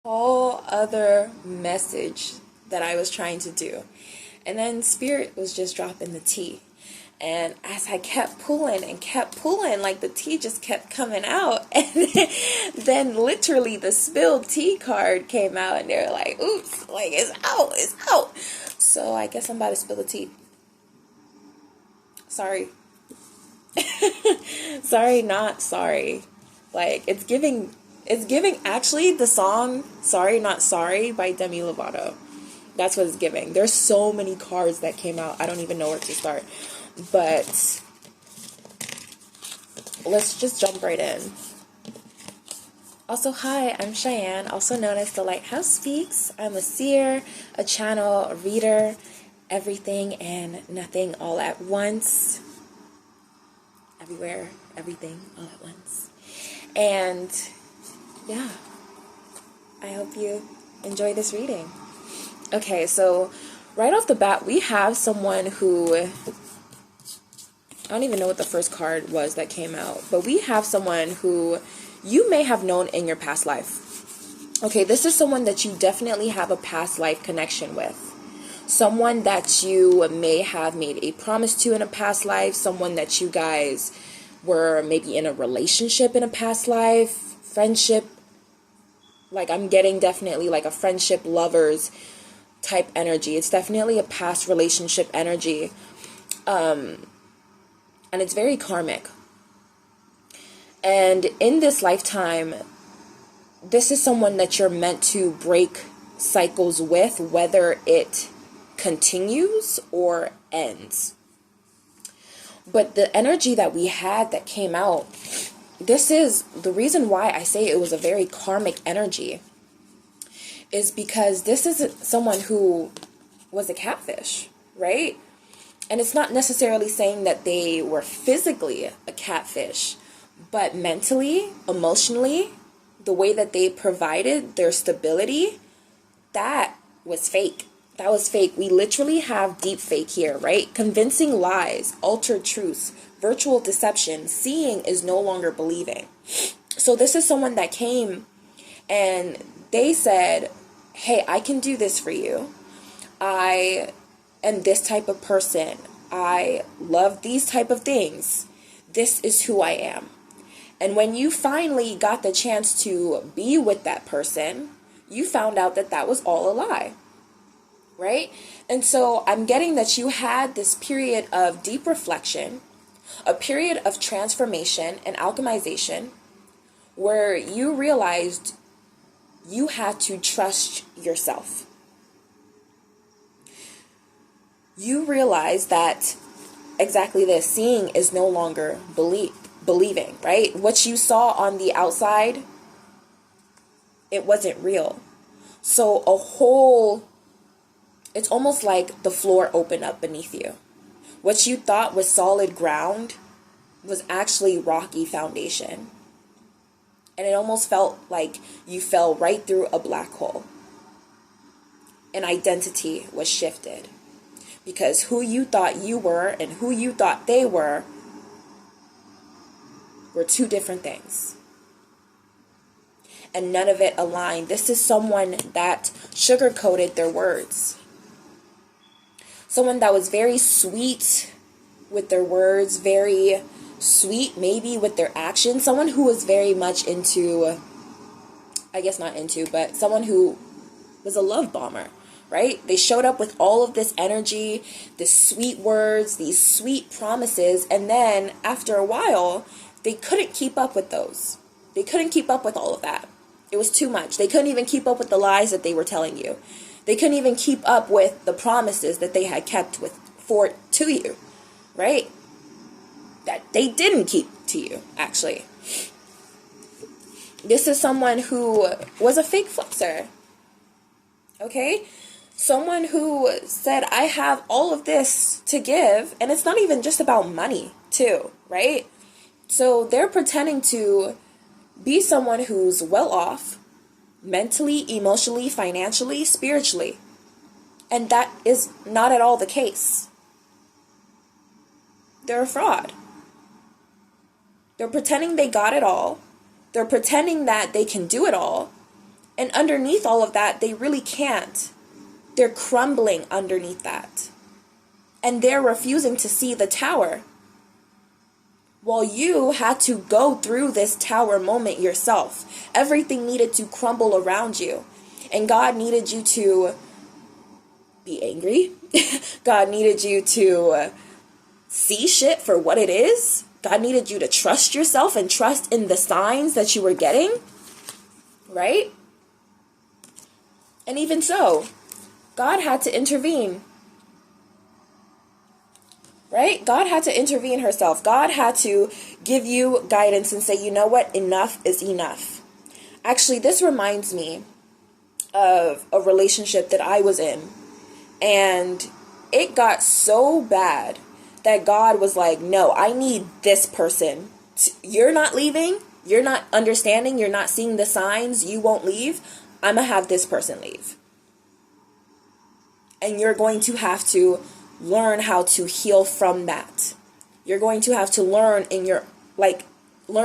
whole other message that I was trying to do. And then Spirit was just dropping the tea. And as I kept pulling and kept pulling, like the tea just kept coming out. And then literally the spilled tea card came out and they were like, oops, like it's out, it's out. So I guess I'm about to spill the tea. Sorry. Sorry, not sorry. Like it's giving actually the song Sorry Not Sorry by Demi Lovato. That's what it's giving. There's so many cards that came out. I don't even know where to start. But let's just jump right in. Also, hi, I'm Cheyenne, also known as the Lighthouse Speaks. I'm a seer, a channel, a reader, everything and nothing all at once. Everywhere, everything all at once. And yeah, I hope you enjoy this reading. Okay, so right off the bat, we have someone who, I don't even know what the first card was that came out, but we have someone who you may have known in your past life. Okay, this is someone that you definitely have a past life connection with. Someone that you may have made a promise to in a past life, someone that you guys were maybe in a relationship in a past life, friendship, like I'm getting definitely like a friendship, lovers type energy. It's definitely a past relationship energy. And it's very karmic. And in this lifetime, this is someone that you're meant to break cycles with, whether it continues or ends. But the energy that we had that came out, this is the reason why I say it was a very karmic energy, is because this is someone who was a catfish, right? And it's not necessarily saying that they were physically a catfish, but mentally, emotionally, the way that they provided their stability, that was fake. That was fake. We literally have deep fake here, right? Convincing lies, altered truths, virtual deception. Seeing is no longer believing. So this is someone that came and they said, hey, I can do this for you. I am this type of person. I love these type of things. This is who I am. And when you finally got the chance to be with that person, you found out that that was all a lie, right? And so I'm getting that you had this period of deep reflection, a period of transformation and alchemization, where you realized you had to trust yourself. You realize that exactly this, seeing is no longer believing, right? What you saw on the outside, it wasn't real. So it's almost like the floor opened up beneath you. What you thought was solid ground was actually rocky foundation. And it almost felt like you fell right through a black hole. And identity was shifted. Because who you thought you were and who you thought they were two different things. And none of it aligned. This is someone that sugar-coated their words. Someone that was very sweet with their words, very sweet maybe with their actions. Someone who was very much into, I guess not into, but someone who was a love bomber, right? They showed up with all of this energy, this sweet words, these sweet promises, and then after a while, they couldn't keep up with those. They couldn't keep up with all of that. It was too much. They couldn't even keep up with the lies that they were telling you. They couldn't even keep up with the promises that they had kept to you, right? That they didn't keep to you, actually. This is someone who was a fake flexer, okay? Someone who said, I have all of this to give, and it's not even just about money, too, right? So they're pretending to be someone who's well off, mentally, emotionally, financially, spiritually. And that is not at all the case. They're a fraud. They're pretending they got it all. They're pretending that they can do it all. And underneath all of that, they really can't. They're crumbling underneath that. And they're refusing to see the tower. Well, you had to go through this tower moment yourself. Everything needed to crumble around you. And God needed you to be angry. God needed you to see shit for what it is. God needed you to trust yourself and trust in the signs that you were getting. Right? And even so, God had to intervene. Right? God had to intervene herself. God had to give you guidance and say, you know what? Enough is enough. Actually, this reminds me of a relationship that I was in. And it got so bad that God was like, no, I need this person. You're not leaving. You're not understanding. You're not seeing the signs. You won't leave. I'm going to have this person leave. And you're going to have to learn how to heal from that. You're going to have to learn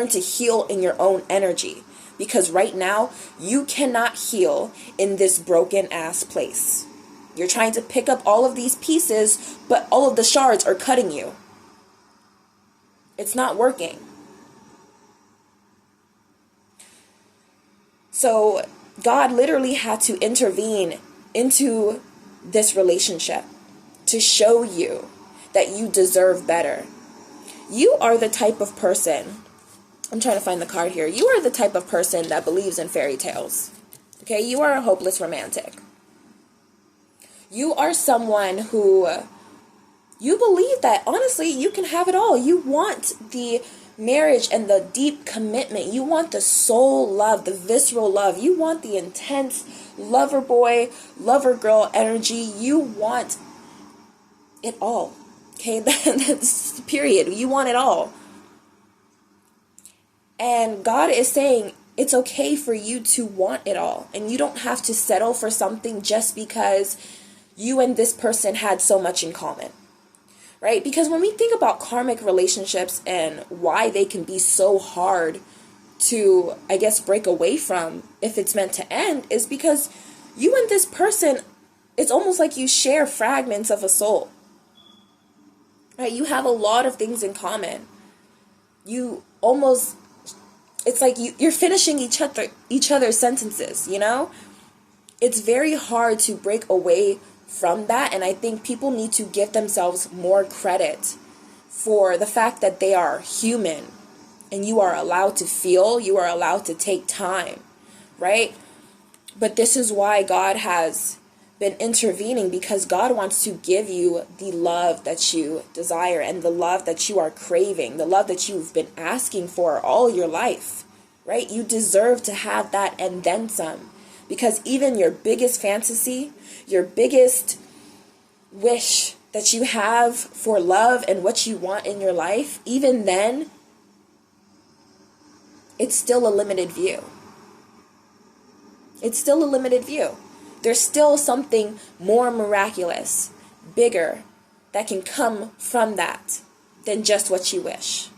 to heal in your own energy. Because right now, you cannot heal in this broken ass place. You're trying to pick up all of these pieces, but all of the shards are cutting you. It's not working. So God literally had to intervene into this relationship to show you that you deserve better. You are the type of person, I'm trying to find the card here. You are the type of person that believes in fairy tales. Okay, you are a hopeless romantic. You are someone who, you believe that, honestly, you can have it all. You want the marriage and the deep commitment. You want the soul love, the visceral love. You want the intense lover boy, lover girl energy. You want it all. Okay, that's period. You want it all. And God is saying it's okay for you to want it all. And you don't have to settle for something just because you and this person had so much in common. Right? Because when we think about karmic relationships and why they can be so hard to, I guess, break away from if it's meant to end, is because you and this person, it's almost like you share fragments of a soul. Right? You have a lot of things in common. You almost, it's like you're finishing each other's sentences, you know? It's very hard to break away from that, and I think people need to give themselves more credit for the fact that they are human, and you are allowed to feel, you are allowed to take time, right? But this is why God has been intervening, because God wants to give you the love that you desire and the love that you are craving, the love that you've been asking for all your life, right? You deserve to have that and then some. Because even your biggest fantasy, your biggest wish that you have for love and what you want in your life, even then, it's still a limited view. It's still a limited view. There's still something more miraculous, bigger, that can come from that than just what you wish.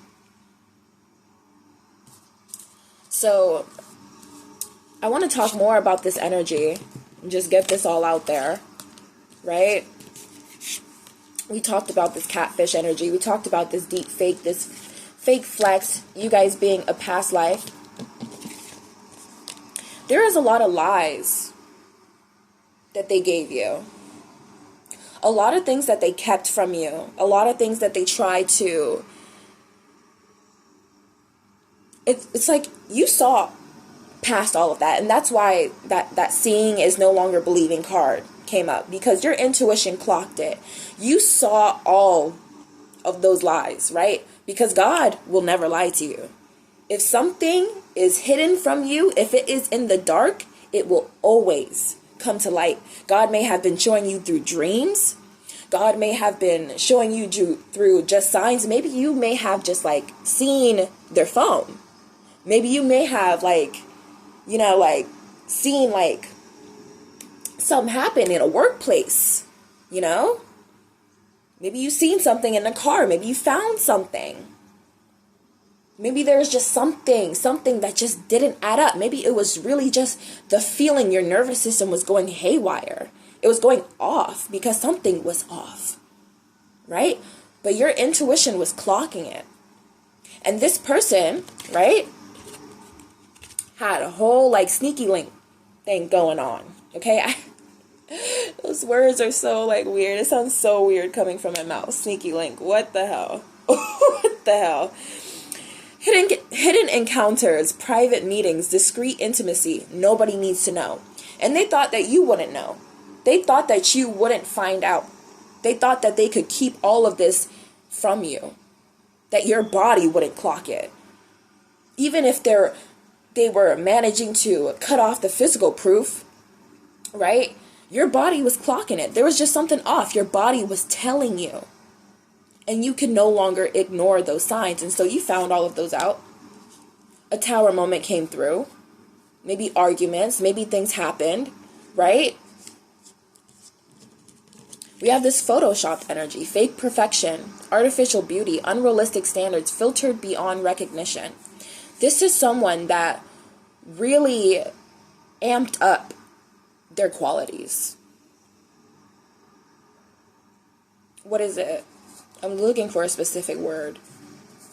So I want to talk more about this energy and just get this all out there, right? We talked about this catfish energy. We talked about this deep fake, this fake flex, you guys being a past life. There is a lot of lies that they gave you. A lot of things that they kept from you. A lot of things that they tried to... It's like you saw past all of that, and that's why that seeing is no longer believing card came up, because your intuition clocked it. You saw all of those lies, right? Because God will never lie to you. If something is hidden from you, if it is in the dark, it will always come to light. God may have been showing you through dreams. God may have been showing you through just signs. Maybe you may have just like seen their phone. Maybe you may have seen like something happen in a workplace, Maybe you seen something in a car. Maybe you found something. Maybe there's just something that just didn't add up. Maybe it was really just the feeling your nervous system was going haywire. It was going off because something was off, right? But your intuition was clocking it. And this person, right, had a whole like sneaky link thing going on, okay? Those words are so like weird. It sounds so weird coming from my mouth. Sneaky link. What the hell? What the hell? Hidden encounters, private meetings, discreet intimacy. Nobody needs to know. And they thought that you wouldn't know. They thought that you wouldn't find out. They thought that they could keep all of this from you. That your body wouldn't clock it. Even if they were managing to cut off the physical proof, right? Your body was clocking it. There was just something off. Your body was telling you. And you can no longer ignore those signs. And so you found all of those out. A tower moment came through. Maybe arguments. Maybe things happened. Right? We have this photoshopped energy. Fake perfection. Artificial beauty. Unrealistic standards. Filtered beyond recognition. This is someone that really amped up their qualities. What is it? I'm looking for a specific word.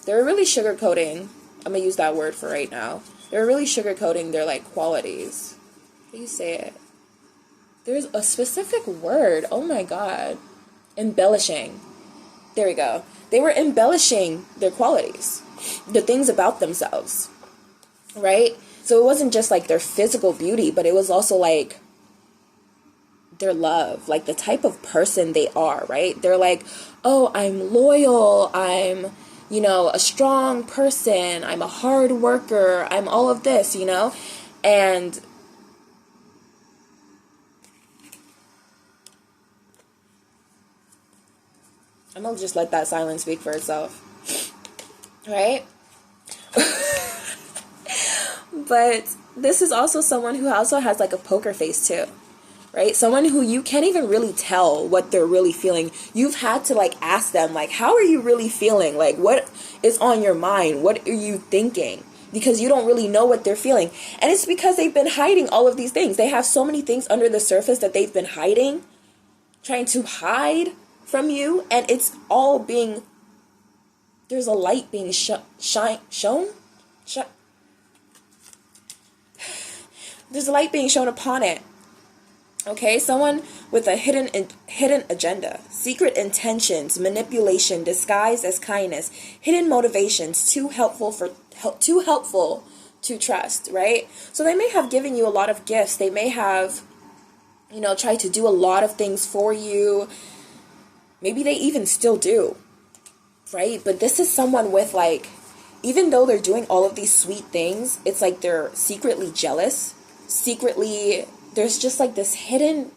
They're really sugarcoating. I'm going to use that word for right now. They're really sugarcoating their, like, qualities. How do you say it? There's a specific word. Oh, my God. Embellishing. There we go. They were embellishing their qualities. The things about themselves. Right? So it wasn't just, like, their physical beauty, but it was also, like, their love, like the type of person they are, right? They're like, oh, I'm loyal, I'm, a strong person, I'm a hard worker, I'm all of this, and I'm gonna just let that silence speak for itself, right? But this is also someone who also has like a poker face too. Right? Someone who you can't even really tell what they're really feeling. You've had to like ask them, like, how are you really feeling? Like, what is on your mind? What are you thinking? Because you don't really know what they're feeling. And it's because they've been hiding all of these things. They have so many things under the surface that they've been hiding, trying to hide from you. And it's all being, there's a light being shown. There's a light being shown upon it. Okay, someone with a hidden agenda, secret intentions, manipulation, disguised as kindness, hidden motivations, too helpful to trust, right? So they may have given you a lot of gifts. They may have, tried to do a lot of things for you. Maybe they even still do, right? But this is someone with like, even though they're doing all of these sweet things, it's like they're secretly jealous, there's just like this hidden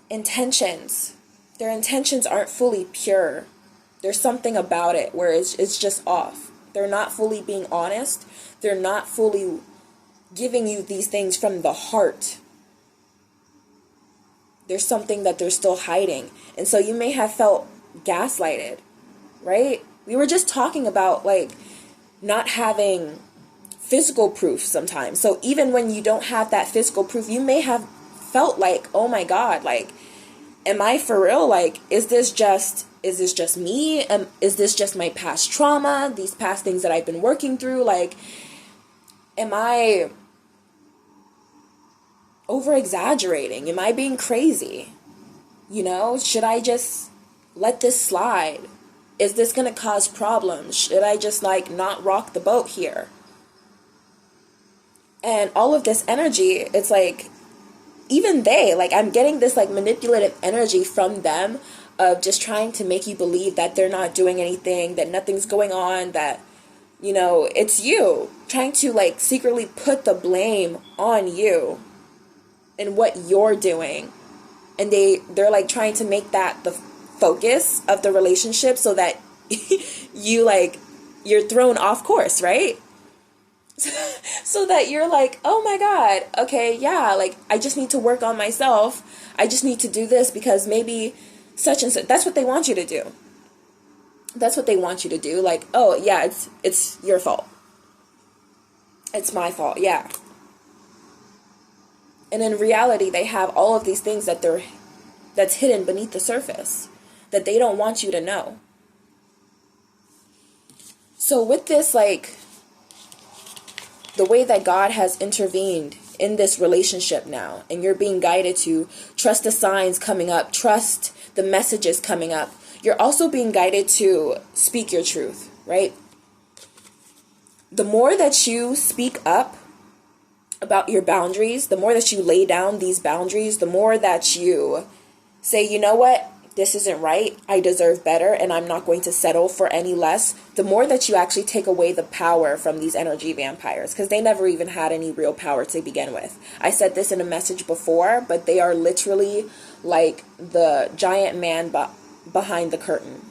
intentions. Their intentions aren't fully pure. There's something about it where it's just off. They're not fully being honest. They're not fully giving you these things from the heart. There's something that they're still hiding. And so you may have felt gaslighted, right? We were just talking about like not having physical proof sometimes. So even when you don't have that physical proof, you may have felt like, oh my God, like, am I for real? Like, is this just me? Is this just my past trauma? These past things that I've been working through? Like, am I over exaggerating? Am I being crazy? Should I just let this slide? Is this going to cause problems? Should I just like not rock the boat here? And all of this energy, it's like, even I'm getting this like manipulative energy from them of just trying to make you believe that they're not doing anything, that nothing's going on, that, it's you trying to like secretly put the blame on you and what you're doing. And they're like trying to make that the focus of the relationship so that you're thrown off course, right? So that you're like, oh my God, okay, yeah, like I just need to work on myself. I just need to do this because maybe such and such. That's what they want you to do. That's what they want you to do. Like, oh yeah, it's your fault. It's my fault. Yeah. And in reality, they have all of these things that's hidden beneath the surface that they don't want you to know. So with this, like, the way that God has intervened in this relationship now, and you're being guided to trust the signs coming up, trust the messages coming up, you're also being guided to speak your truth, right? The more that you speak up about your boundaries, the more that you lay down these boundaries, the more that you say, you know what, this isn't right, I deserve better, and I'm not going to settle for any less, the more that you actually take away the power from these energy vampires, because they never even had any real power to begin with. I said this in a message before, but they are literally like the giant man behind the curtain.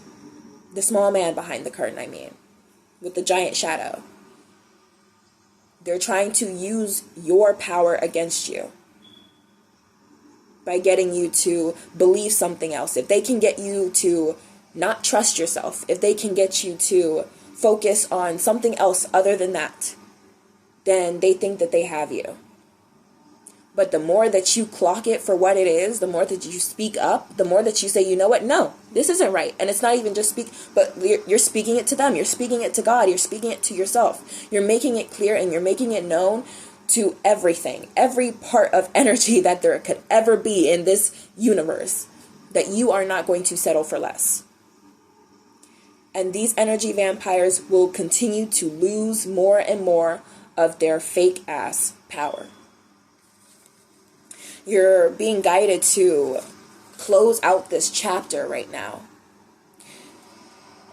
The small man behind the curtain, I mean, with the giant shadow. They're trying to use your power against you by getting you to believe something else. If they can get you to not trust yourself, if they can get you to focus on something else other than that, then they think that they have you. But the more that you clock it for what it is, the more that you speak up, the more that you say, you know what, no, this isn't right. And it's not even just but you're speaking it to them. You're speaking it to God. You're speaking it to yourself. You're making it clear and you're making it known to everything, every part of energy that there could ever be in this universe, that you are not going to settle for less. And these energy vampires will continue to lose more and more of their fake ass power. You're being guided to close out this chapter right now.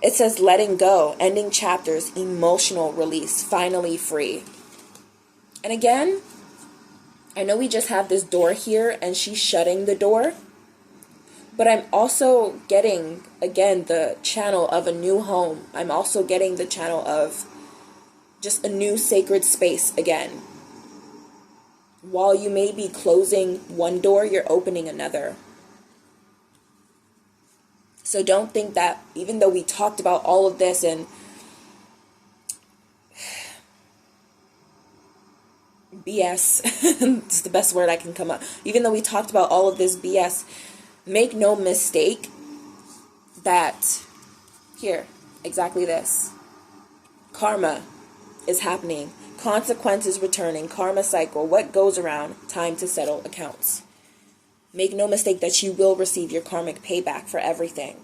It says letting go, ending chapters, emotional release, finally free. And again, I know we just have this door here and she's shutting the door, but I'm also getting, again, the channel of a new home. I'm also getting the channel of just a new sacred space again. While you may be closing one door, you're opening another. So don't think that even though we talked about all of this and BS, it's the best word I can come up. Even though we talked about all of this BS, make no mistake that here, exactly this. Karma is happening. Consequences returning. Karma cycle. What goes around? Time to settle accounts. Make no mistake that you will receive your karmic payback for everything.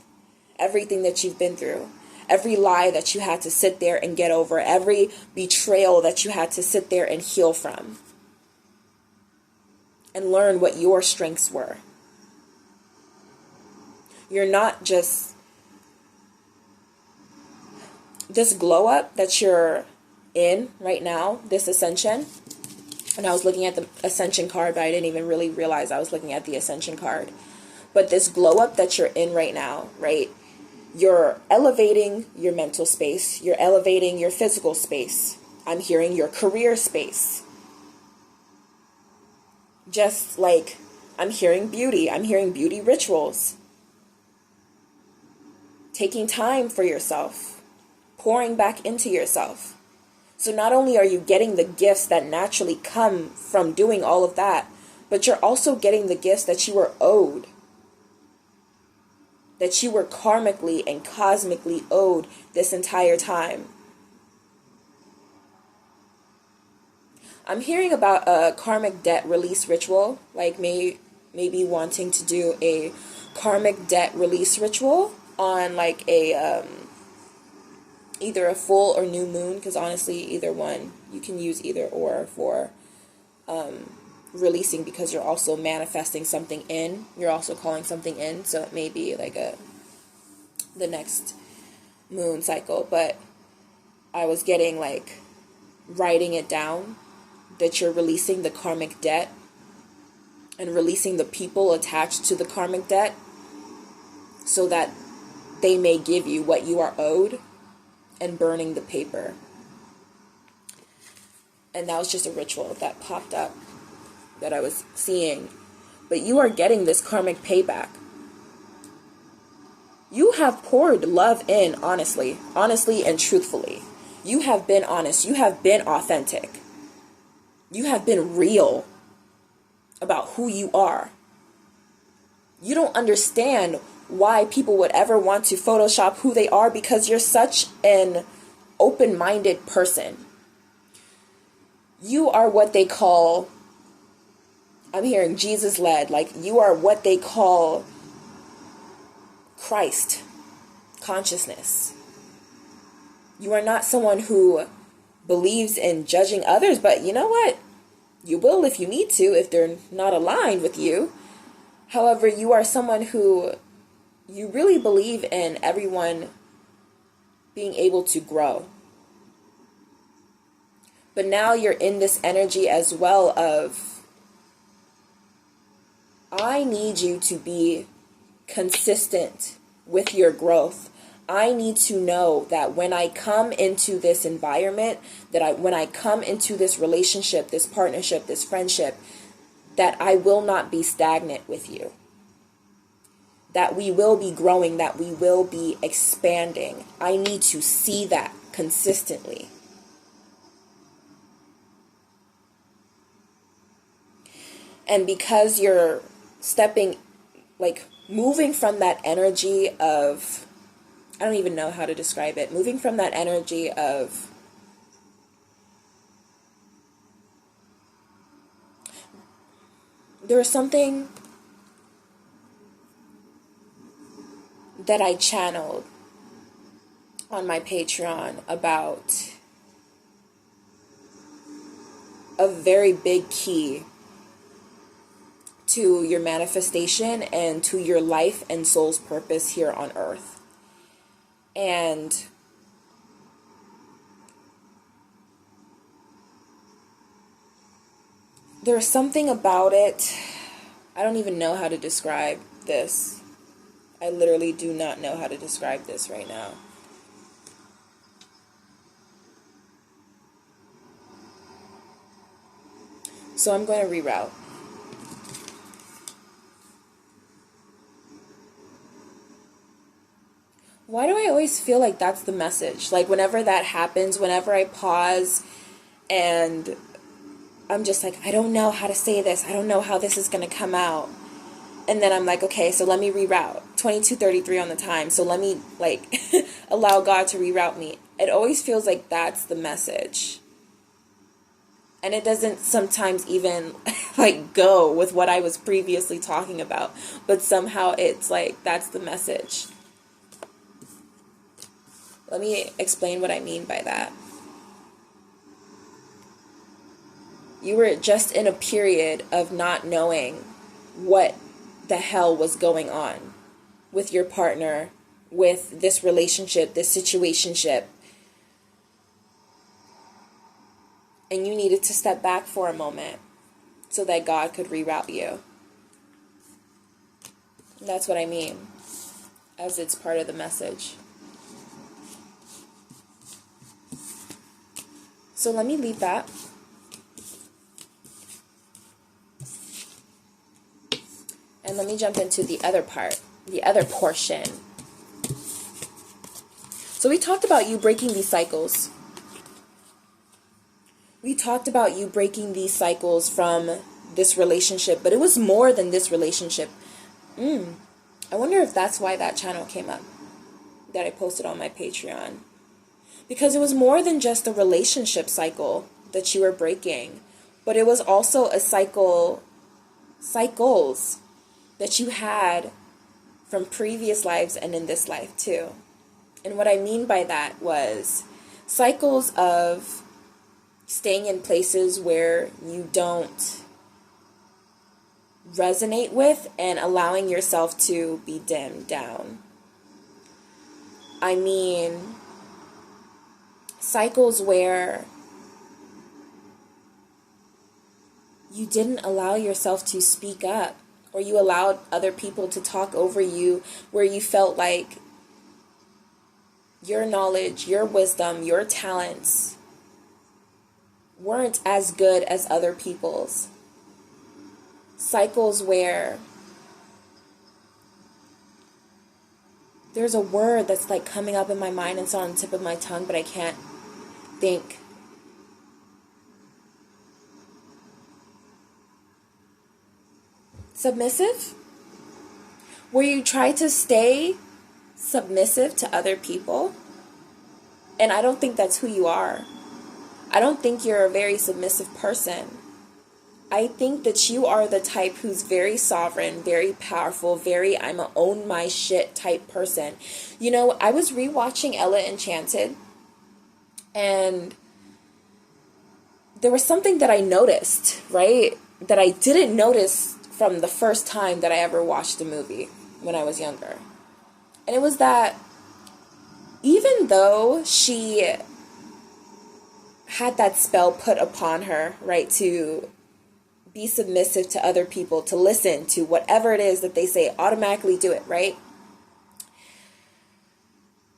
Everything that you've been through. Every lie that you had to sit there and get over. Every betrayal that you had to sit there and heal from. And learn what your strengths were. You're not just this glow up that you're in right now, this ascension. And I was looking at the ascension card, but I didn't even really realize I was looking at the ascension card. But this glow up that you're in right now, right? You're elevating your mental space. You're elevating your physical space. I'm hearing your career space. Just like I'm hearing beauty. I'm hearing beauty rituals. Taking time for yourself. Pouring back into yourself. So not only are you getting the gifts that naturally come from doing all of that, but you're also getting the gifts that you were owed. That you were karmically and cosmically owed this entire time. I'm hearing about a karmic debt release ritual, like maybe wanting to do a karmic debt release ritual on like a either a full or new moon, because honestly either one, you can use either or for releasing, because you're also manifesting something in, you're also calling something in, so it may be like the next moon cycle. But I was getting like writing it down that you're releasing the karmic debt and releasing the people attached to the karmic debt so that they may give you what you are owed, and burning the paper. And that was just a ritual that popped up that I was seeing. But you are getting this karmic payback. You have poured love in honestly and truthfully. You have been honest. You have been authentic. You have been real about who you are. You don't understand why people would ever want to Photoshop who they are, because you're such an open-minded person. You are what they call, I'm hearing Jesus-led, like you are what they call Christ consciousness. You are not someone who believes in judging others, but you know what? You will if you need to, if they're not aligned with you. However, you are someone who you really believe in everyone being able to grow. But now you're in this energy as well of, I need you to be consistent with your growth. I need to know that when I come into this environment, when I come into this relationship, this partnership, this friendship, that I will not be stagnant with you. That we will be growing, that we will be expanding. I need to see that consistently. And because you're moving from that energy of, I don't even know how to describe it, moving from that energy of there was something that I channeled on my Patreon about a very big key to your manifestation and to your life and soul's purpose here on earth. And there's something about it, I don't even know how to describe this. I literally do not know how to describe this right now. So I'm going to reroute. Why do I always feel like that's the message? Like whenever that happens, whenever I pause and I'm just like, I don't know how to say this. I don't know how this is going to come out. And then I'm like, okay, so let me reroute. 22:33 on the time. So let me allow God to reroute me. It always feels like that's the message. And it doesn't sometimes even go with what I was previously talking about. But somehow it's like, that's the message. Let me explain what I mean by that. You were just in a period of not knowing what the hell was going on with your partner, with this relationship, this situationship. And you needed to step back for a moment so that God could reroute you. And that's what I mean, as it's part of the message. So let me leave that. And let me jump into the other part, the other portion. So we talked about you breaking these cycles. We talked about you breaking these cycles from this relationship, but it was more than this relationship. I wonder if that's why that channel came up that I posted on my Patreon. Because it was more than just a relationship cycle that you were breaking, but it was also a cycles that you had from previous lives and in this life too. And what I mean by that was cycles of staying in places where you don't resonate with and allowing yourself to be dimmed down. I mean, cycles where you didn't allow yourself to speak up, or you allowed other people to talk over you, where you felt like your knowledge, your wisdom, your talents weren't as good as other people's. Cycles where There's a word that's like coming up in my mind and it's on the tip of my tongue, but I can't think. Submissive? Where you try to stay submissive to other people. And I don't think that's who you are. I don't think you're a very submissive person. I think that you are the type who's very sovereign, very powerful, very I'm a own my shit type person. You know, I was rewatching Ella Enchanted, and there was something that I noticed, right? That I didn't notice from the first time that I ever watched the movie when I was younger. And it was that even though she had that spell put upon her, right, to be submissive to other people, to listen to whatever it is that they say, automatically do it, right?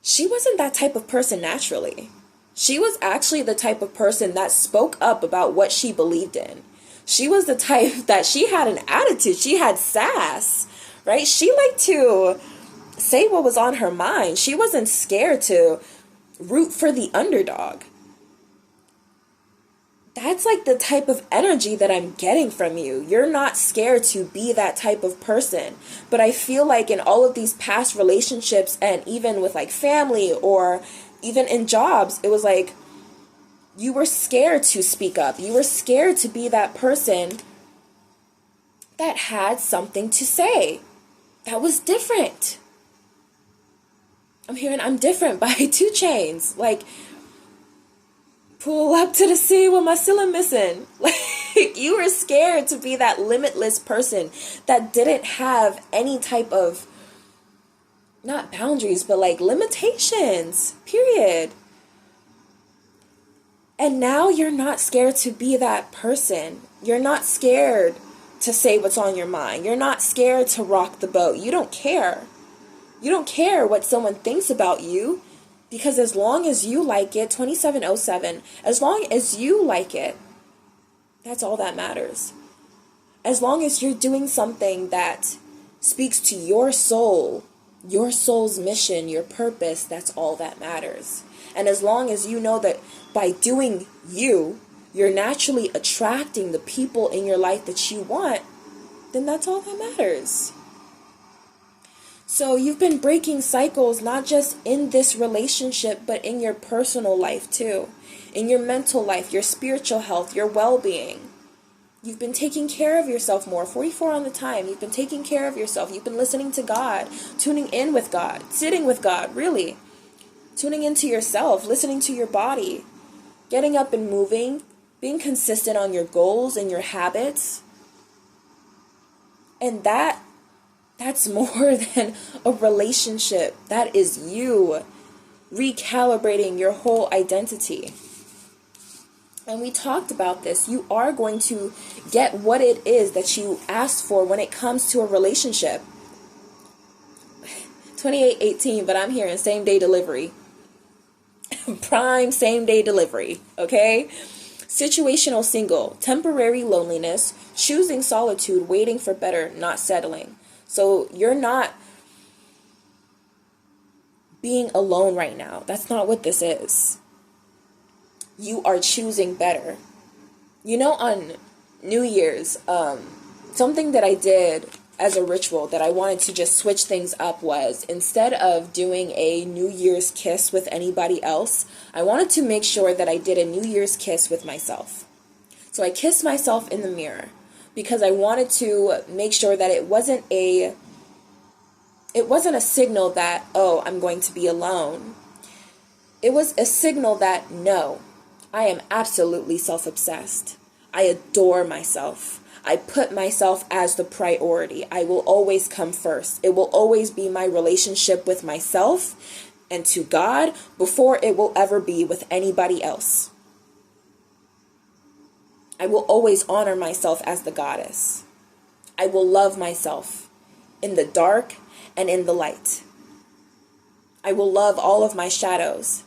She wasn't that type of person naturally. She was actually the type of person that spoke up about what she believed in. She was the type that she had an attitude. She had sass, right? She liked to say what was on her mind. She wasn't scared to root for the underdog. That's like the type of energy that I'm getting from you. You're not scared to be that type of person. But I feel like in all of these past relationships, and even with like family or even in jobs, it was like you were scared to speak up. You were scared to be that person that had something to say. That was different. I'm hearing I'm different by 2 Chainz. Like, pull up to the sea with my ceiling missing. Like, you were scared to be that limitless person that didn't have any type of, not boundaries, but like limitations, period. And now you're not scared to be that person. You're not scared to say what's on your mind. You're not scared to rock the boat. You don't care. You don't care what someone thinks about you. Because as long as you like it, 2707, as long as you like it, that's all that matters. As long as you're doing something that speaks to your soul, your soul's mission, your purpose, that's all that matters. And as long as you know that by doing you, you're naturally attracting the people in your life that you want, then that's all that matters. So you've been breaking cycles, not just in this relationship, but in your personal life too. In your mental life, your spiritual health, your well-being. You've been taking care of yourself more. 44 on the time. You've been taking care of yourself. You've been listening to God, tuning in with God, sitting with God, really. Tuning into yourself, listening to your body, getting up and moving, being consistent on your goals and your habits. And that's more than a relationship. That is you recalibrating your whole identity. And we talked about this. You are going to get what it is that you asked for when it comes to a relationship. 2818, but I'm hearing same day delivery. Prime same day delivery, okay? Situational single, temporary loneliness, choosing solitude, waiting for better, not settling. So you're not being alone right now. That's not what this is. You are choosing better. You know, on New Year's, something that I did as a ritual that I wanted to just switch things up was, instead of doing a New Year's kiss with anybody else, I wanted to make sure that I did a New Year's kiss with myself. So I kissed myself in the mirror because I wanted to make sure that it wasn't a signal that, oh, I'm going to be alone. It was a signal that, no, I am absolutely self-obsessed. I adore myself. I put myself as the priority. I will always come first. It will always be my relationship with myself and to God before it will ever be with anybody else. I will always honor myself as the goddess. I will love myself in the dark and in the light. I will love all of my shadows.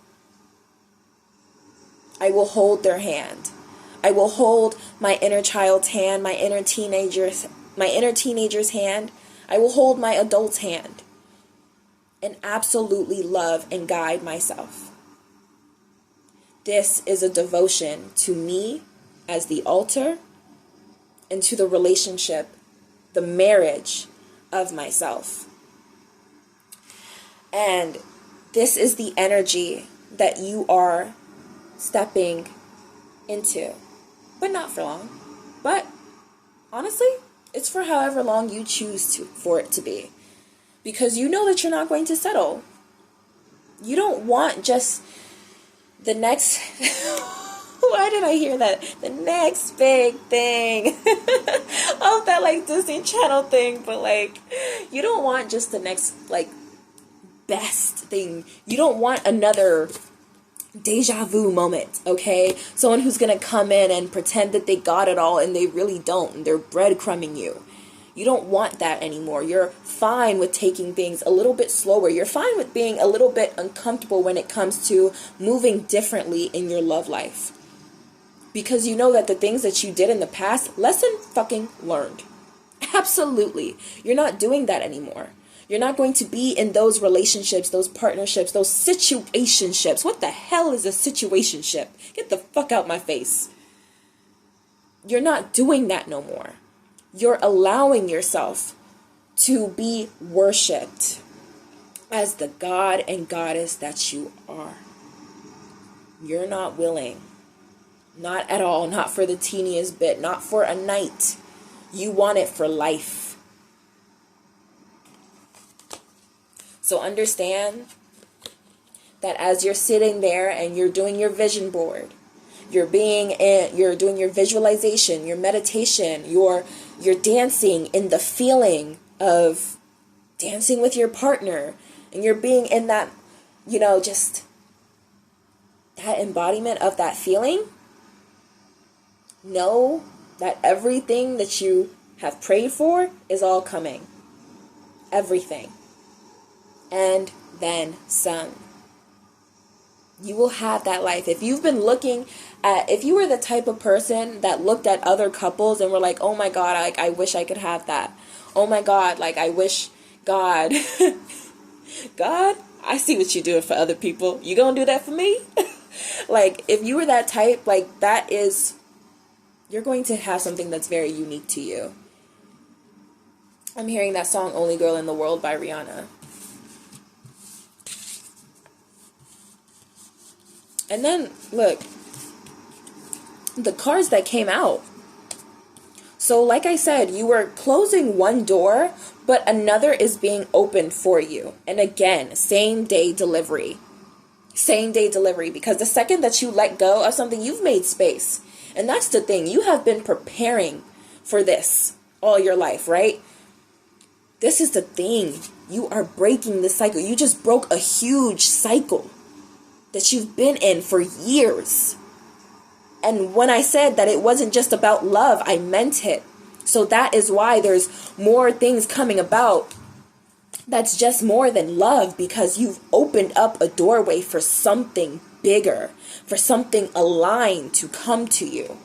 I will hold their hand. I will hold my inner child's hand, my inner teenager's hand. I will hold my adult's hand. and absolutely love and guide myself. This is a devotion to me as the altar and to the relationship, the marriage of myself. And this is the energy that you are stepping into. But not for long. But honestly, it's for however long you choose for it to be. Because you know that you're not going to settle. You don't want just the next... Why did I hear that? The next big thing. Of that like Disney Channel thing. But like, you don't want just the next like best thing. You don't want another deja vu moment, okay? Someone who's gonna come in and pretend that they got it all and they really don't, and they're breadcrumbing you. You don't want that anymore. You're fine with taking things a little bit slower. You're fine with being a little bit uncomfortable when it comes to moving differently in your love life. Because you know that the things that you did in the past, lesson fucking learned. Absolutely. You're not doing that anymore. You're not going to be in those relationships, those partnerships, those situationships. What the hell is a situationship? Get the fuck out my face. You're not doing that no more. You're allowing yourself to be worshipped as the God and goddess that you are. You're not willing. Not at all. Not for the teeniest bit. Not for a night. You want it for life. So understand that as you're sitting there and you're doing your vision board, you're doing your visualization, your meditation, you're dancing in the feeling of dancing with your partner, and you're being in that, just that embodiment of that feeling. Know that everything that you have prayed for is all coming. Everything. And then some. You will have that life. If you've been looking at, if you were the type of person that looked at other couples and were like, oh my God, I wish I could have that. Oh my God, I wish God, God, I see what you're doing for other people. You gonna do that for me? If you were that type, that is, you're going to have something that's very unique to you. I'm hearing that song, Only Girl in the World by Rihanna. And then, look, the cards that came out. So, like I said, you were closing one door, but another is being opened for you. And again, same day delivery. Same day delivery. Because the second that you let go of something, you've made space. And that's the thing. You have been preparing for this all your life, right? This is the thing. You are breaking the cycle. You just broke a huge cycle that you've been in for years. And when I said that it wasn't just about love, I meant it. So that is why there's more things coming about that's just more than love, because you've opened up a doorway for something bigger, for something aligned to come to you.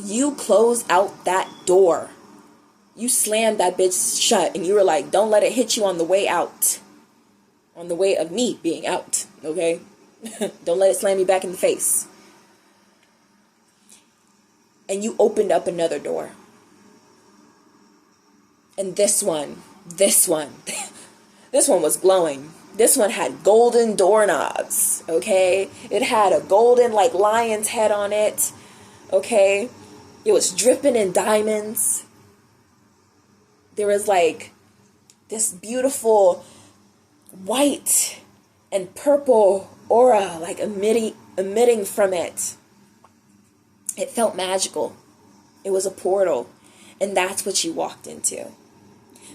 You close out that door. You slammed that bitch shut and you were like, don't let it hit you on the way out. On the way of me being out, okay? Don't let it slam you back in the face. And you opened up another door. And this one this one was glowing. This one had golden doorknobs, okay? It had a golden, lion's head on it, okay? It was dripping in diamonds. There was, this beautiful white and purple aura emitting from it. It felt magical. It was a portal. And that's what you walked into.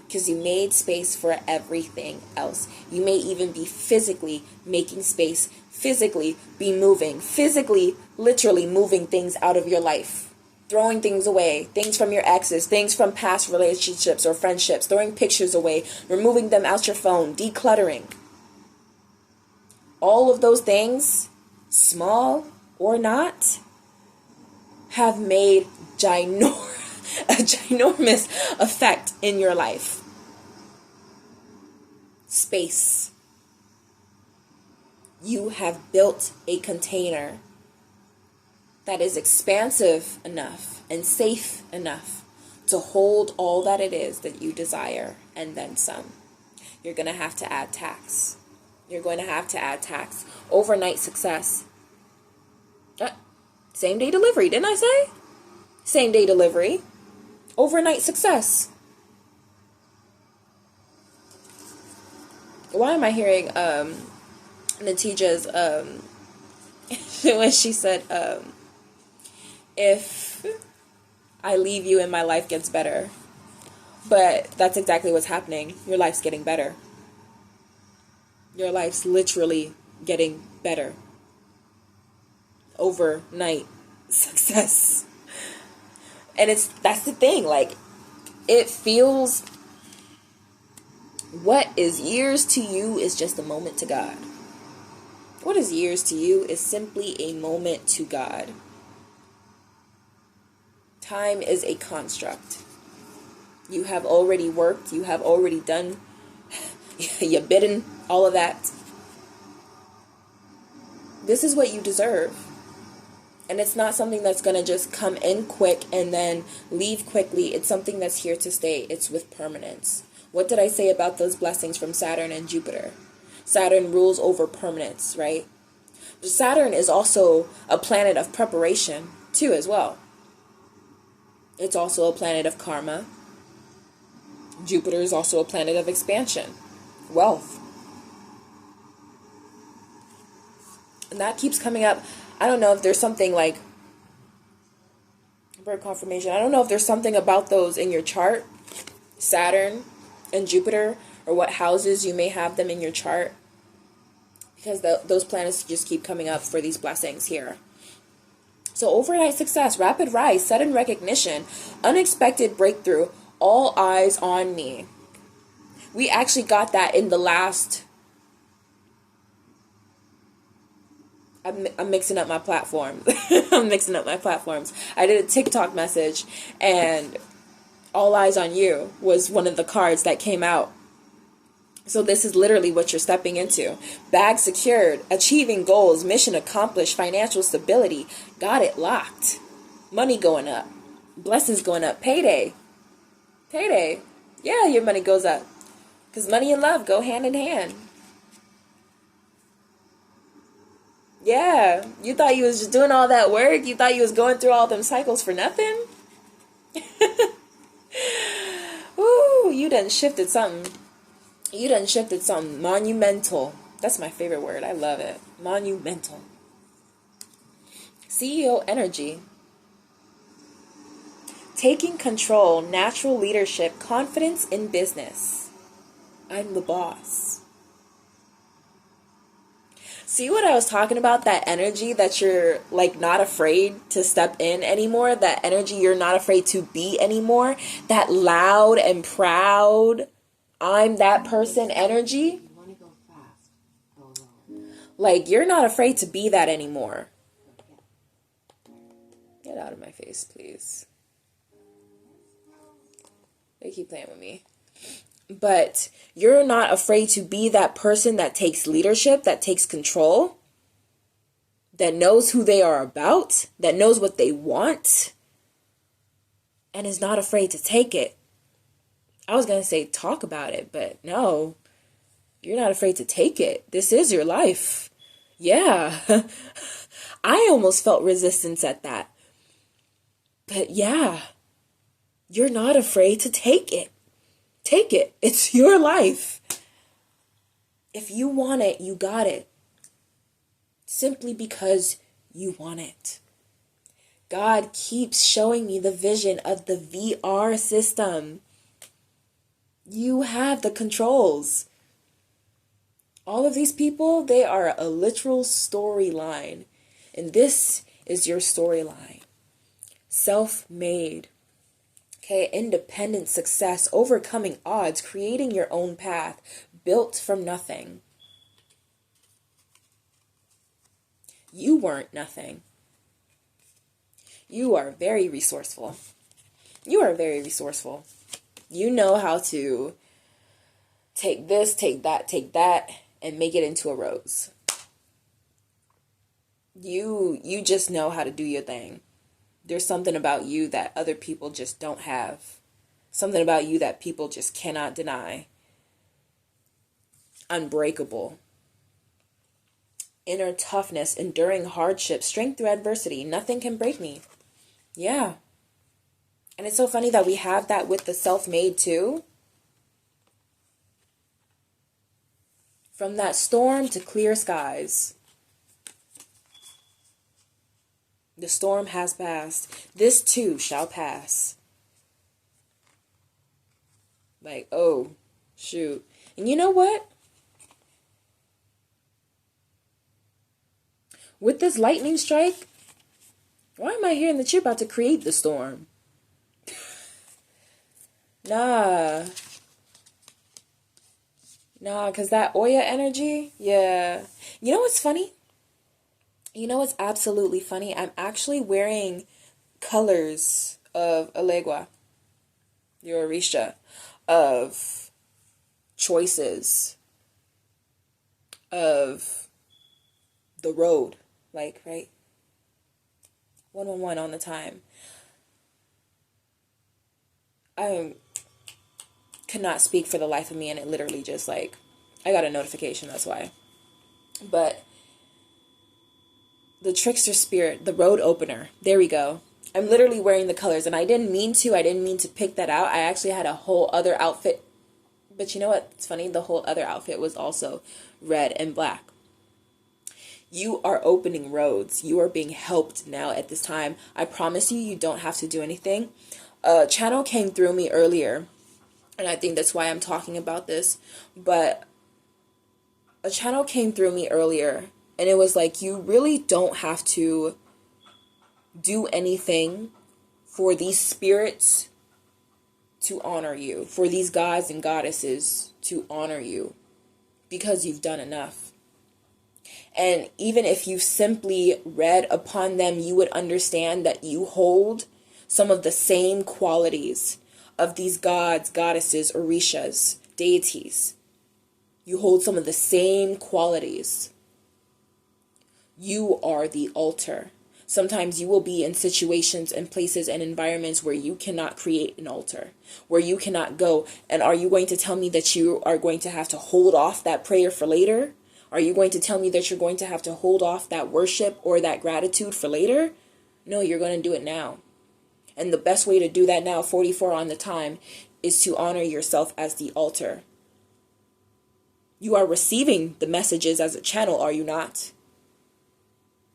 Because you made space for everything else. You may even be physically making space, physically be moving, physically, literally moving things out of your life. Throwing things away, things from your exes, things from past relationships or friendships, throwing pictures away, removing them out your phone, decluttering. All of those things, small or not, have made a ginormous effect in your life. space. You have built a container that is expansive enough and safe enough to hold all that it is that you desire and then some. You're going to have to add tax. You're going to have to add tax. Overnight success. Same day delivery, didn't I say? Same day delivery. Overnight success. Why am I hearing Natija's when she said if I leave you and my life gets better? But that's exactly what's happening. Your life's getting better. Your life's literally getting better. Overnight success. And that's the thing, like, it feels, what is years to you is just a moment to God. What is years to you is simply a moment to God. Time is a construct. You have already worked, you have already done, you're bidden, all of that. This is what you deserve. And it's not something that's going to just come in quick and then leave quickly. It's something that's here to stay. It's with permanence. What did I say about those blessings from Saturn and Jupiter? Saturn rules over permanence, right? Saturn is also a planet of preparation, too, as well. It's also a planet of karma. Jupiter is also a planet of expansion, wealth. And that keeps coming up. I don't know if there's something like birth confirmation. I don't know if there's something about those in your chart, Saturn and Jupiter, or what houses you may have them in your chart, because those planets just keep coming up for these blessings here. So overnight success, rapid rise, sudden recognition, unexpected breakthrough, all eyes on me. We actually got that in the last... I'm mixing up my platforms. I'm mixing up my platforms. I did a TikTok message, and all eyes on you was one of the cards that came out. So this is literally what you're stepping into. Bag secured, achieving goals, mission accomplished, financial stability, got it locked. Money going up, blessings going up, payday. Payday. Yeah, your money goes up. Because money and love go hand in hand. Yeah, you thought you was just doing all that work? You thought you was going through all them cycles for nothing? Ooh, you done shifted something. You done shifted something monumental. That's my favorite word. I love it. Monumental. CEO energy. Taking control, natural leadership, confidence in business. I'm the boss. See what I was talking about? That energy that you're like not afraid to step in anymore. That energy you're not afraid to be anymore. That loud and proud, I'm that person energy. Like, you're not afraid to be that anymore. Get out of my face, please. They keep playing with me. But you're not afraid to be that person that takes leadership, that takes control, that knows who they are about, that knows what they want, and is not afraid to take it. I was going to say talk about it, but no, you're not afraid to take it. This is your life. Yeah. I almost felt resistance at that. But yeah, you're not afraid to take it. Take it. It's your life. If you want it, you got it. Simply because you want it. God keeps showing me the vision of the VR system. You have the controls. All of these people, they are a literal storyline. And this is your storyline. Self-made. Okay, independent success, overcoming odds, creating your own path, built from nothing. You weren't nothing. You are very resourceful. You are very resourceful. You know how to take this, take that, and make it into a rose. You just know how to do your thing. There's something about you that other people just don't have. Something about you that people just cannot deny. Unbreakable. Inner toughness, enduring hardship, strength through adversity. Nothing can break me. Yeah. And it's so funny that we have that with the self-made too. From that storm to clear skies. The storm has passed. This too shall pass. Like, oh, shoot. And you know what? With this lightning strike, why am I hearing that you're about to create the storm? Nah, because that Oya energy, yeah. You know what's funny? You know what's absolutely funny? I'm actually wearing colors of Elegua, your Orisha, of choices, of the road, like, right? 111 on the time. I could not speak for the life of me, and it literally just like, I got a notification, that's why. But the trickster spirit, the road opener, there we go. I'm literally wearing the colors, and I didn't mean to pick that out. I actually had a whole other outfit, but you know what? It's funny, the whole other outfit was also red and black. You are opening roads. You are being helped now at this time. I promise you, you don't have to do anything. A channel came through me earlier, and I think that's why I'm talking about this, but a channel came through me earlier, and it was like, you really don't have to do anything for these spirits to honor you, for these gods and goddesses to honor you, because you've done enough. And even if you simply read upon them, you would understand that you hold some of the same qualities of these gods, goddesses, orishas, deities. You hold some of the same qualities. You are the altar. Sometimes you will be in situations and places and environments where you cannot create an altar, where you cannot go. And are you going to tell me that you are going to have to hold off that prayer for later? Are you going to tell me that you're going to have to hold off that worship or that gratitude for later? No, you're going to do it now. And the best way to do that now, 44 on the time, is to honor yourself as the altar. You are receiving the messages as a channel, are you not?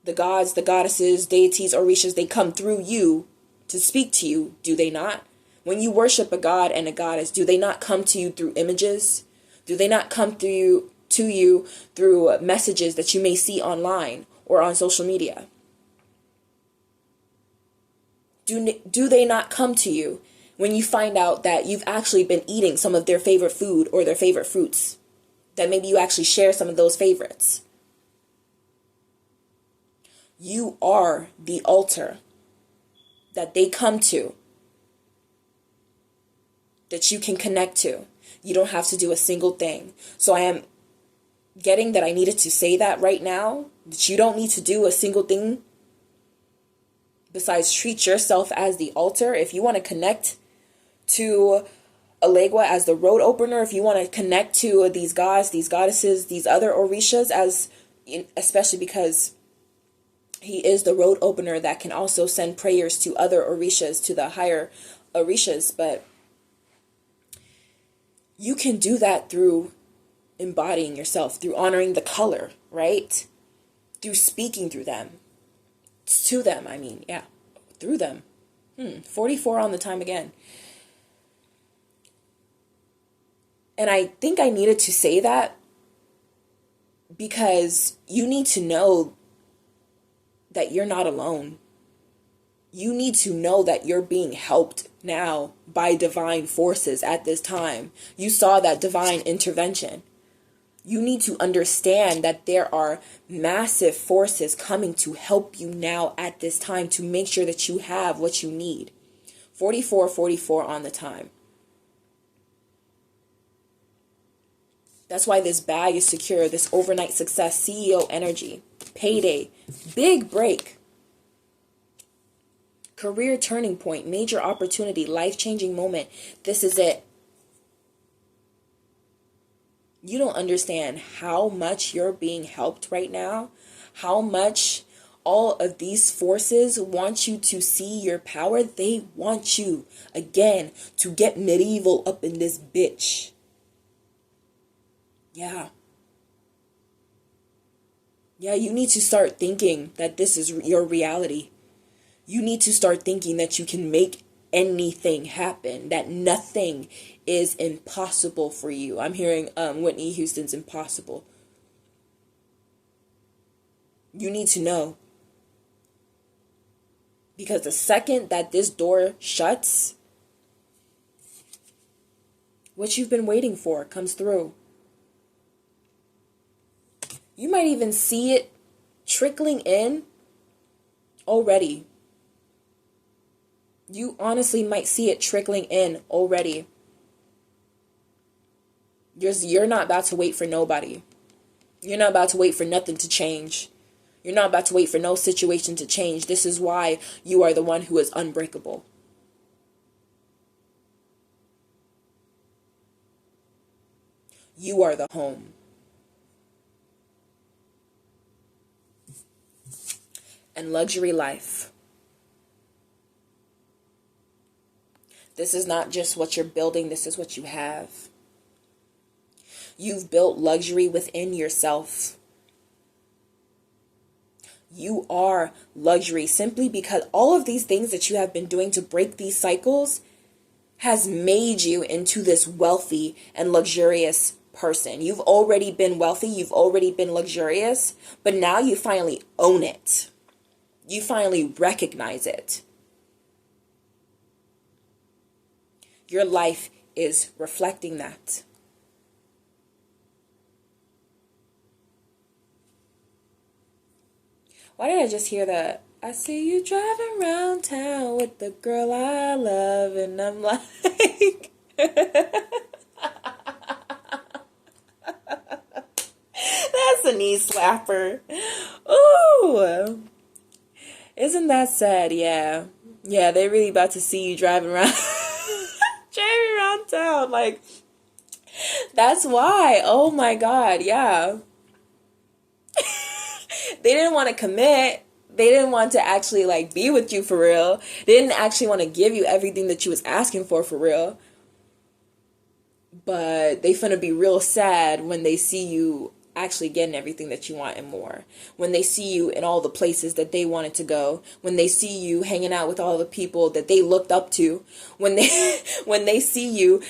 The gods, the goddesses, deities, orishas, they come through you to speak to you, do they not? When you worship a god and a goddess, do they not come to you through images? Do they not come through to you through messages that you may see online or on social media? Do they not come to you when you find out that you've actually been eating some of their favorite food or their favorite fruits? That maybe you actually share some of those favorites. You are the altar that they come to, that you can connect to. You don't have to do a single thing. So I am getting that I needed to say that right now, that you don't need to do a single thing besides treat yourself as the altar. If you want to connect to Elegua as the road opener, if you want to connect to these gods, these goddesses, these other orishas, especially because he is the road opener that can also send prayers to other orishas, to the higher orishas, but you can do that through embodying yourself, through honoring the color, right? Through speaking through them. To them, I mean, yeah. Through them. 44 on the time again. And I think I needed to say that because you need to know that you're not alone. You need to know that you're being helped now by divine forces at this time. You saw that divine intervention. You need to understand that there are massive forces coming to help you now at this time to make sure that you have what you need. 44 on the time. That's why this bag is secure, this overnight success, CEO energy, payday, big break, career turning point, major opportunity, life-changing moment. This is it. You don't understand how much you're being helped right now, how much all of these forces want you to see your power. They want you, again, to get medieval up in this bitch. Yeah. Yeah, you need to start thinking that this is your reality. You need to start thinking that you can make anything happen, that nothing is impossible for you. I'm hearing Whitney Houston's Impossible. You need to know. Because the second that this door shuts, what you've been waiting for comes through. You might even see it trickling in already. You honestly might see it trickling in already. You're not about to wait for nobody. You're not about to wait for nothing to change. You're not about to wait for no situation to change. This is why you are the one who is unbreakable. You are the home. And luxury life. This is not just what you're building, this is what you have. You've built luxury within yourself. You are luxury simply because all of these things that you have been doing to break these cycles has made you into this wealthy and luxurious person. You've already been wealthy, you've already been luxurious, but now you finally own it. You finally recognize it. Your life is reflecting that. Why did I just hear that? I see you driving around town with the girl I love, and I'm like, that's a knee slapper. Ooh, isn't that sad? Yeah, they're really about to see you driving around, driving around town. Like, that's why. Oh my God, yeah. They didn't want to commit. They didn't want to actually like be with you for real. They didn't actually want to give you everything that you was asking for real. But they finna be real sad when they see you actually getting everything that you want and more. When they see you in all the places that they wanted to go. When they see you hanging out with all the people that they looked up to. When they see you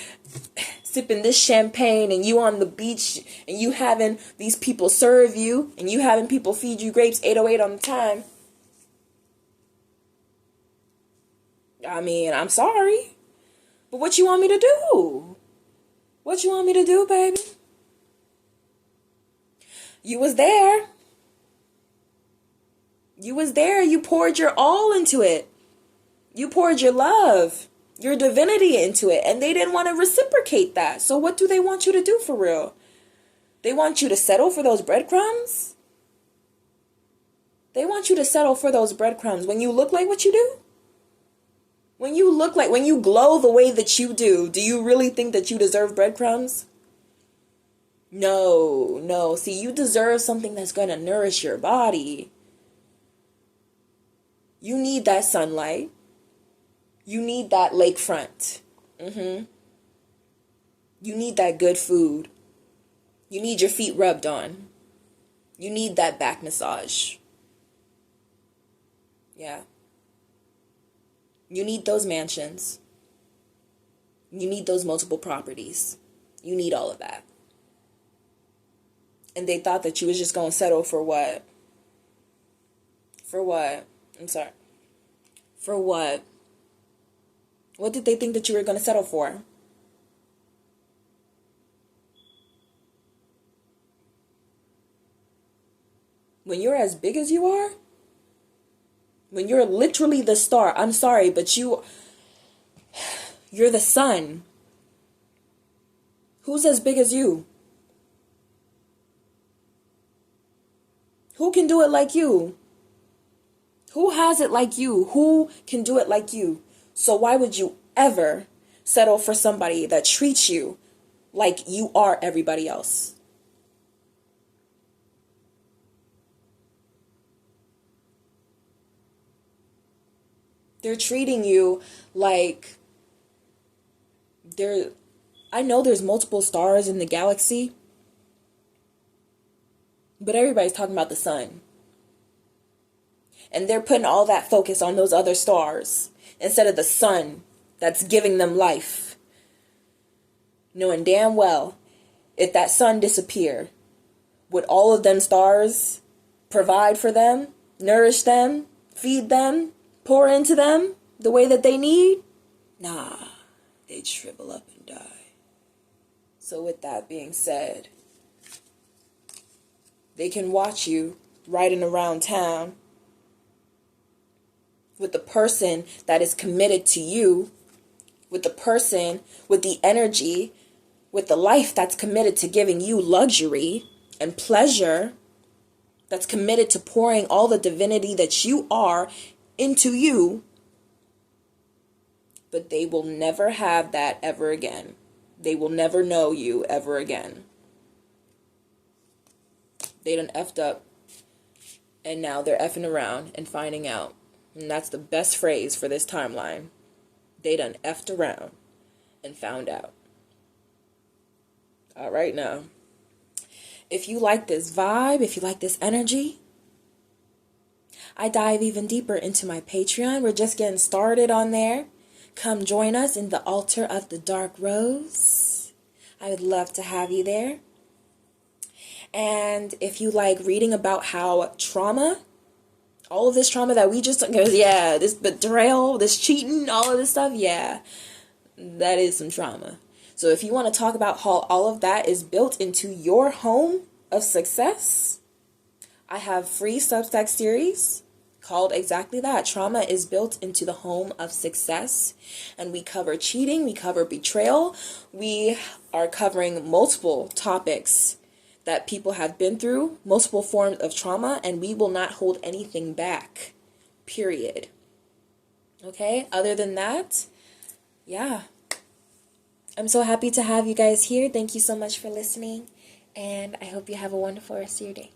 sipping this champagne and you on the beach and you having these people serve you and you having people feed you grapes 808 on the time. I mean, I'm sorry, but what you want me to do? What you want me to do, baby? You was there. You was there. You poured your all into it. You poured your love, your divinity into it, and they didn't want to reciprocate that. So what do they want you to do for real? They want you to settle for those breadcrumbs? They want you to settle for those breadcrumbs when you look like what you do? When you glow the way that you do you really think that you deserve breadcrumbs? No. See, you deserve something that's going to nourish your body. You need that sunlight. You need that lakefront. You need that good food. You need your feet rubbed on. You need that back massage. Yeah. You need those mansions. You need those multiple properties. You need all of that. And they thought that you was just going to settle for what? For what? I'm sorry. For what? What did they think that you were going to settle for? When you're as big as you are? When you're literally the star, I'm sorry, but you're the sun. Who's as big as you? Who can do it like you? Who has it like you? Who can do it like you? So why would you ever settle for somebody that treats you like you are everybody else? They're treating you like I know there's multiple stars in the galaxy, but everybody's talking about the sun. And they're putting all that focus on those other stars instead of the sun that's giving them life. Knowing damn well, if that sun disappeared, would all of them stars provide for them, nourish them, feed them, pour into them the way that they need? Nah, they'd shrivel up and die. So with that being said, they can watch you riding around town with the person that is committed to you, with the person with the energy, with the life that's committed to giving you luxury and pleasure, that's committed to pouring all the divinity that you are into you. But they will never have that ever again. They will never know you ever again. They done effed up, and now they're effing around and finding out. And that's the best phrase for this timeline. They done effed around and found out. All right now. If you like this vibe, if you like this energy, I dive even deeper into my Patreon. We're just getting started on there. Come join us in the altar of the dark rose. I would love to have you there. And if you like reading about how trauma, all of this trauma that we just, yeah, this betrayal, this cheating, all of this stuff, yeah, that is some trauma. So if you want to talk about how all of that is built into your home of success, I have free Substack series called exactly that. Trauma is built into the home of success. And we cover cheating, we cover betrayal. We are covering multiple topics that people have been through, multiple forms of trauma, and we will not hold anything back, period. Okay, other than that, yeah. I'm so happy to have you guys here. Thank you so much for listening, and I hope you have a wonderful rest of your day.